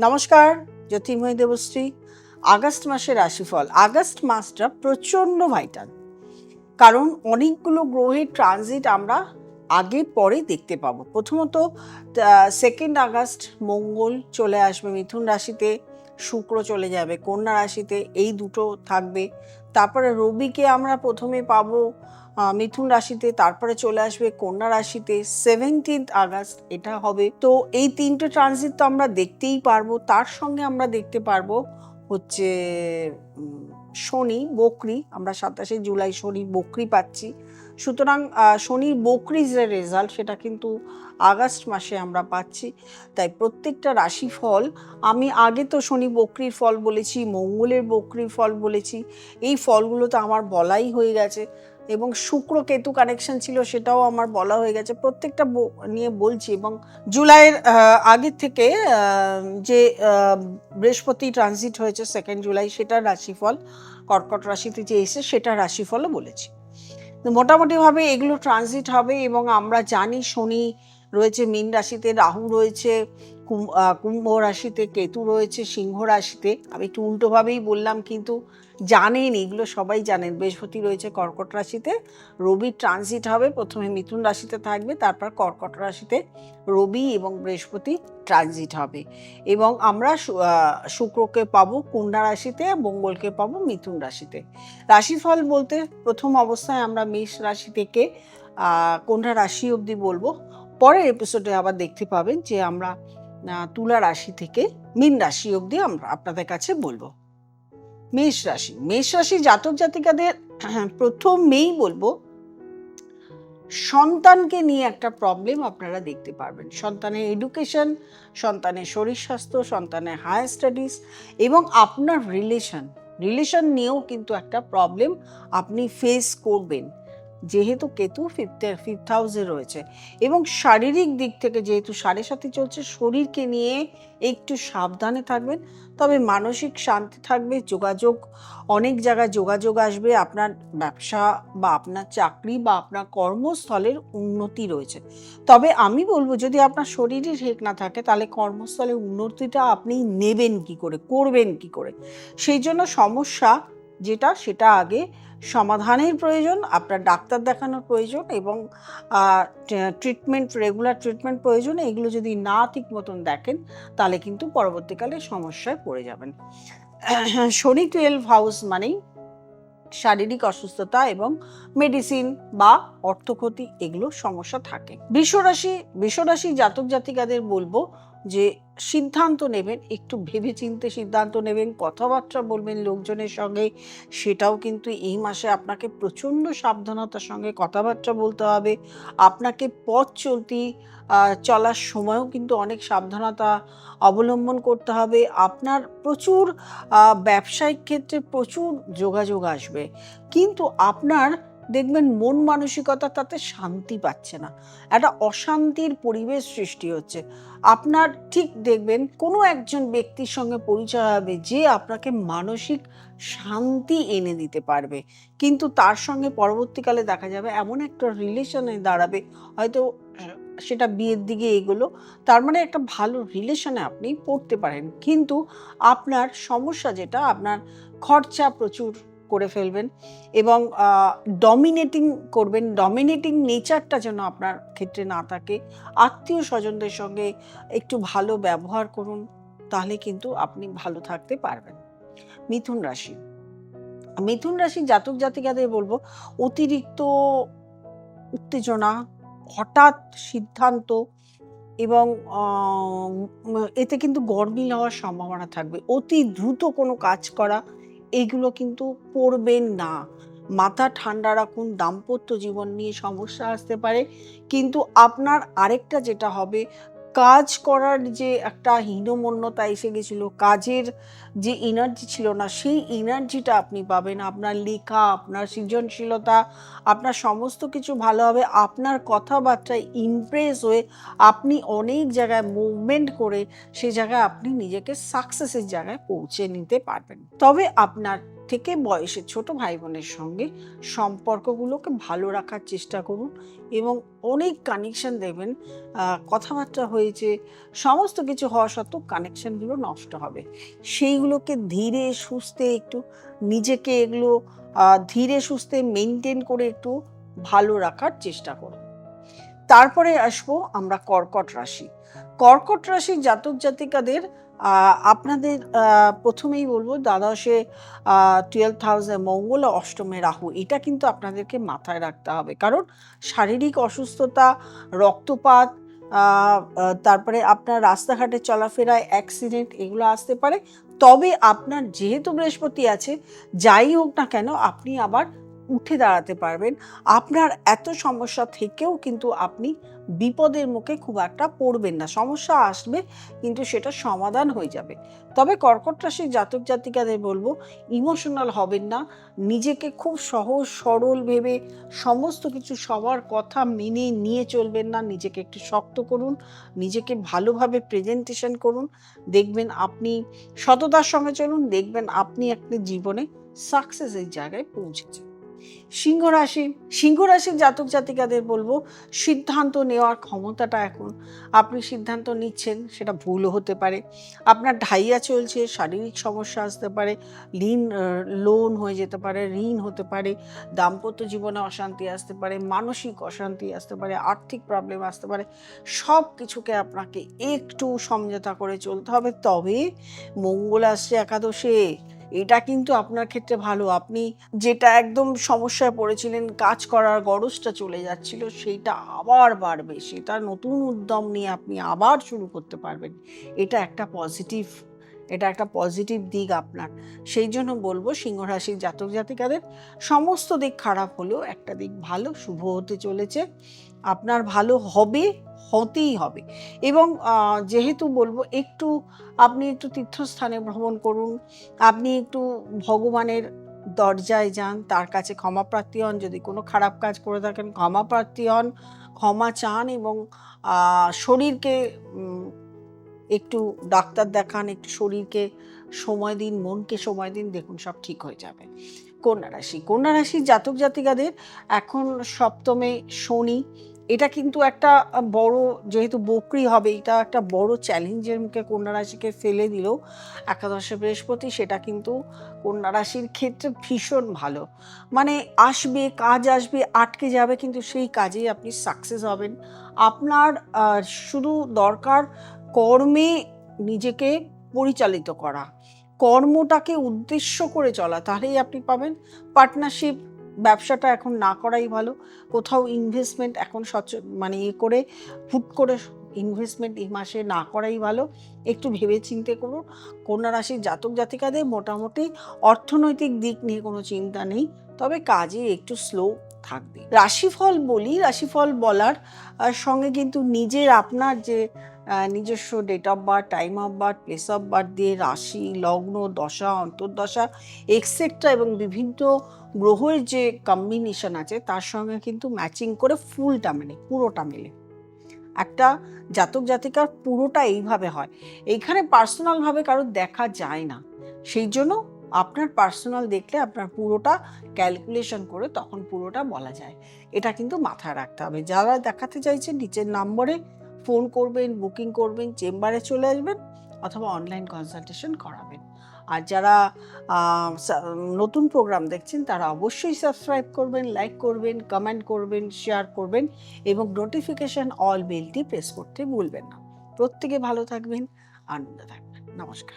নমস্কার, জ্যোতির্ময়ী দেবশ্রী। আগস্ট মাসের রাশিফল। আগস্ট মাসটা প্রচণ্ড ভাইটাল, কারণ অনেকগুলো গ্রহের ট্রানজিট আমরা আগে পরে দেখতে পাবো। প্রথমত 2 আগস্ট মঙ্গল চলে আসবে মিথুন রাশিতে, শুক্র চলে যাবে কন্যা রাশিতে, এই দুটো থাকবে। তারপরে রবিকে আমরা প্রথমে পাবো মিথুন রাশিতে, তারপরে চলে আসবে কন্যা রাশিতে 17 আগস্ট এটা হবে। তো এই তিনটে ট্রানজিট তো আমরা দেখতেই পারবো। তার সঙ্গে আমরা দেখতে পারবো হচ্ছে শনি বকরি, আমরা 27 জুলাই শনি বকরি পাচ্ছি। সুতরাং শনির বকরির যে রেজাল্ট সেটা কিন্তু আগস্ট মাসে আমরা পাচ্ছি। তাই প্রত্যেকটা রাশিফল, আমি আগে তো শনি বকরির ফল বলেছি, মঙ্গলের বকরির ফল বলেছি, এই ফলগুলো তো আমার বলাই হয়ে গেছে, এবং শুক্র কেতু কানেকশন ছিল সেটাও আমার বলা হয়ে গেছে। প্রত্যেকটা নিয়ে বলছি। এবং জুলাইয়ের আগের থেকে যে বৃহস্পতি ট্রানজিট হয়েছে 2 জুলাই, সেটার রাশিফল কর্কট রাশিতে যে এসে সেটার রাশিফলও বলেছি। মোটামুটিভাবে এগুলো ট্রানজিট হবে। এবং আমরা জানি শনি রয়েছে মীন রাশিতে, রাহু রয়েছে কুম্ভ রাশিতে, কেতু রয়েছে সিংহ রাশিতে। আমি একটু উল্টোভাবেই বললাম, কিন্তু জানেন, এগুলো সবাই জানেন। বৃহস্পতি রয়েছে কর্কট রাশিতে, রবি ট্রানজিট হবে, প্রথমে মিথুন রাশিতে থাকবে, তারপর কর্কট রাশিতে রবি এবং বৃহস্পতি ট্রানজিট হবে। এবং আমরা শুক্রকে পাবো কন্যা রাশিতে, মঙ্গলকে পাবো মিথুন রাশিতে। রাশিফল বলতে প্রথম অবস্থায় আমরা মেষ রাশি থেকে কন্যা রাশি অবধি বলবো। পরের এপিসোডে আবার দেখতে পাবেন যে আমরা তুলা রাশি থেকে মীন রাশি অবধি আমরা আপনাদের কাছে বলবো। মেষ রাশি জাতক জাতিকাদের প্রথমেই বলবো, সন্তানকে নিয়ে একটা প্রবলেম আপনারা দেখতে পারবেন। সন্তানের এডুকেশন, সন্তানের শরীর স্বাস্থ্য, সন্তানের হায়ার স্টাডিজ এবং আপনার রিলেশন নিয়েও কিন্তু একটা প্রবলেম আপনি ফেস করবেন, যেহেতু কেতু ফিফথ হাউসে রয়েছে। এবং শারীরিক দিক থেকে যেহেতু 7.5 চলছে, শরীরকে নিয়ে একটু সাবধানে থাকবেন। তবে মানসিক শান্তি থাকবে, যোগাযোগ, অনেক জায়গায় যোগাযোগ আসবে, আপনার ব্যবসা বা আপনার চাকরি বা আপনার কর্মস্থলের উন্নতি রয়েছে। তবে আমি বলবো, যদি আপনার শরীরই ঠিক না থাকে তাহলে কর্মস্থলের উন্নতিটা আপনি নেবেন কি করে, করবেন কি করে? সেই জন্য সমস্যা যেটা, সেটা আগে সমাধানের প্রয়োজন, আপনার ডাক্তার দেখানোর প্রয়োজন, এবং রেগুলার ট্রিটমেন্ট প্রয়োজন। এগুলো যদি না ঠিক মতন দেখেন তাহলে কিন্তু পরবর্তীকালে সমস্যায় পড়ে যাবেন। শনি 12 হাউস মানেই শারীরিক অসুস্থতা এবং মেডিসিন বা অর্থক্ষতি, এগুলো সমস্যা থাকে। বৃষরাশি জাতক জাতিকাদের বলবো যে সিদ্ধান্ত নেবেন, একটু ভেবেচিন্তে সিদ্ধান্ত নেবেন, কথাবার্তা বলবেন লোকজনের সঙ্গে, সেটাও কিন্তু এই মাসে আপনাকে প্রচণ্ড সাবধানতার সঙ্গে কথাবার্তা বলতে হবে। আপনাকে পথ চলার সময়ও কিন্তু অনেক সাবধানতা অবলম্বন করতে হবে। আপনার প্রচুর ব্যবসায়িক ক্ষেত্রে প্রচুর যোগাযোগ আসবে, কিন্তু আপনার দেখবেন মন মানসিকতা তাতে শান্তি পাচ্ছে না, একটা অশান্তির পরিবেশ সৃষ্টি হচ্ছে। আপনার ঠিক দেখবেন কোনো একজন ব্যক্তির সঙ্গে পরিচয় হবে যে আপনাকে মানসিক শান্তি এনে দিতে পারবে, কিন্তু তার সঙ্গে পরবর্তীকালে দেখা যাবে এমন একটা রিলেশনে দাঁড়াবে, হয়তো সেটা বিয়ের দিকে এগুলো, তার মানে একটা ভালো রিলেশনে আপনি পড়তে পারেন, কিন্তু আপনার সমস্যা যেটা, আপনার খরচা প্রচুর করে ফেলবেন এবং ডমিনেটিং করবেন। ডমিনেটিং নেচারটা যেন আপনার ক্ষেত্রে না থাকে। আত্মীয় স্বজনদের সঙ্গে একটু ভালো ব্যবহার করুন, তাহলে কিন্তু আপনি ভালো থাকতে পারবেন। মিথুন রাশি জাতক জাতিকাদের বলবো, অতিরিক্ত উত্তেজনা, হঠাৎ সিদ্ধান্ত এবং এতে কিন্তু গরমিল হওয়ার সম্ভাবনা থাকবে। অতি দ্রুত কোনো কাজ করা, এইগুলো কিন্তু করবেন না। মাথা ঠান্ডা রাখুন। দাম্পত্য জীবন নিয়ে সমস্যা আসতে পারে, কিন্তু আপনার আরেকটা যেটা হবে, কাজ করার যে একটা হীনমন্যতা এসে গেছিল, কাজের যে এনার্জি ছিল না, সেই এনার্জিটা আপনি পাবেন। আপনার লেখা, আপনার সৃজনশীলতা, আপনার সমস্ত কিছু ভালো হবে। আপনার কথাবার্তায় ইমপ্রেস হয়ে আপনি অনেক জায়গায় মুভমেন্ট করে সে জায়গায় আপনি নিজেকে সাকসেসের জায়গায় পৌঁছে নিতে পারবেন। তবে আপনার থেকে বয়সে ছোট ভাই বোনের সঙ্গে সম্পর্কগুলোকে ভালো রাখার চেষ্টা করুন এবং অনেক কানেকশন দেবেন। কথাবার্তা হয়েছে, সমস্ত কিছু হওয়া সত্ত্বেও কানেকশনগুলো নষ্ট হবে। সেইগুলোকে ধীরে সুস্থে একটু নিজেকে এগুলো ধীরে সুস্থে মেনটেন করে একটু ভালো রাখার চেষ্টা করুন। তারপরে আসবো আমরা কর্কট রাশি। কর্কট রাশির জাতক জাতিকাদের আপনাদের প্রথমেই বলবো দ্বাদশে 12th হাউসে মঙ্গল, অষ্টমে রাহু, এটা কিন্তু আপনাদেরকে মাথায় রাখতে হবে। কারণ শারীরিক অসুস্থতা, রক্তপাত, তারপরে আপনার রাস্তাঘাটে চলাফেরায় অ্যাক্সিডেন্ট এগুলো আসতে পারে। তবে আপনার যেহেতু বৃহস্পতি আছে, যাই হোক না কেন আপনি আবার উঠে দাঁড়াতে পারবেন। আপনার এত সমস্যা থেকেও কিন্তু আপনি বিপদের মুখে খুব একটা পড়বেন না। সমস্যা আসবে কিন্তু সেটা সমাধান হয়ে যাবে। তবে কর্কট রাশির জাতক জাতিকাদের বলবো ইমোশনাল হবেন না, নিজেকে খুব সহজ সরল ভেবে সমস্ত কিছু সবার কথা মেনে নিয়ে চলবেন না, নিজেকে একটু শক্ত করুন, নিজেকে ভালোভাবে প্রেজেন্টেশন করুন, দেখবেন আপনি সততার সঙ্গে চলুন, দেখবেন আপনি একটা জীবনে সাকসেসের জায়গায় পৌঁছেছেন। সিংহ রাশির জাতক জাতিকাদের বলবো সিদ্ধান্ত নেওয়ার ক্ষমতাটা এখন আপনি সিদ্ধান্ত নিচ্ছেন, সেটা ভুলও হতে পারে। আপনার ঢাইয়া চলছে, শারীরিক সমস্যা আসতে পারে, লোন হয়ে যেতে পারে, ঋণ হতে পারে, দাম্পত্য জীবনে অশান্তি আসতে পারে, মানসিক অশান্তি আসতে পারে, আর্থিক প্রবলেম আসতে পারে। সব কিছুকে আপনাকে একটু সমঝোতা করে চলতে হবে। তবে মঙ্গল আসছে একাদশে, এটা কিন্তু আপনার ক্ষেত্রে ভালো। আপনি যেটা একদম সমস্যায় পড়েছিলেন, কাজ করার গরজটা চলে যাচ্ছিল, সেইটা আবার বাড়বে, সেটা নতুন উদ্যম নিয়ে আপনি আবার শুরু করতে পারবেন। এটা একটা পজিটিভ দিক আপনার। সেই জন্য বলবো সিংহ রাশির জাতক জাতিকাদের সমস্ত দিক খারাপ হলেও একটা দিক ভালো, শুভ হতে চলেছে, আপনার ভালো হবে, হতেই হবে। এবং যেহেতু বলবো আপনি একটু তীর্থস্থানে ভ্রমণ করুন, আপনি একটু ভগবানের দরজায় যান, তার কাছে ক্ষমা প্রার্থী হন, যদি কোনো খারাপ কাজ করে থাকেন ক্ষমা প্রার্থী হন, ক্ষমা চান এবং শরীরকে একটু ডাক্তার দেখান, একটু শরীরকে সময় দিন, মনকে সময় দিন, দেখুন সব ঠিক হয়ে যাবে। কন্যা রাশির জাতক জাতিকাদের এখন সপ্তমে শনি, এটা কিন্তু একটা বড়, যেহেতু বকরি হবে, এটা একটা বড় চ্যালেঞ্জের মুখে কন্যা রাশিকে ফেলে দিল। একাদশে বৃহস্পতি, সেটা কিন্তু কন্যা রাশির ক্ষেত্রে ভীষণ ভালো। মানে কাজ আসবে, আটকে যাবে, কিন্তু সেই কাজেই আপনি সাকসেস হবেন। আপনার শুধু দরকার কর্মে নিজেকে পরিচালিত করা, কর্মটাকে উদ্দেশ্য করে চলা, তাহলেই আপনি পাবেন। পার্টনারশিপ ব্যবসাটা এখন না করাই ভালো। কোথাও ইনভেস্টমেন্ট এখন করে হুট করে ইনভেস্টমেন্ট এই মাসে না করাই ভালো, একটু ভেবে চিন্তে করুন। কন্যা রাশির জাতক জাতিকাদের মোটামুটি অর্থনৈতিক দিক নিয়ে কোনো চিন্তা নেই, তবে কাজে একটু স্লো থাকবে। রাশিফল বলার সঙ্গে কিন্তু আপনার যে নিজস্ব date of birth, time of birth, place of birth দিয়ে রাশি, লগ্ন, দশা, অন্তর্দশা এক্সেট্রা এবং বিভিন্ন গ্রহের যে কম্বিনেশন আছে তার সঙ্গে কিন্তু ম্যাচিং করে পুরোটা মেলে একটা জাতক জাতিকার পুরোটা এইভাবে হয়। এইখানে পার্সোনালভাবে কারোর দেখা যায় না, সেই জন্য আপনার পার্সোনাল দেখলে আপনার পুরোটা ক্যালকুলেশন করে তখন পুরোটা বলা যায়। এটা কিন্তু মাথায় রাখতে হবে। যারা দেখাতে চাইছেন নিচের নম্বরে ফোন করবেন, বুকিং করবেন, চেম্বারে চলে আসবেন অথবা অনলাইন কনসালটেশন করাবেন। আর যারা নতুন প্রোগ্রাম দেখছেন তারা অবশ্যই সাবস্ক্রাইব করবেন, লাইক করবেন, কমেন্ট করবেন, শেয়ার করবেন এবং নোটিফিকেশন অল বেলটি প্রেস করতে ভুলবেন না। প্রত্যেকে ভালো থাকবেন, আনন্দ থাকবেন। নমস্কার।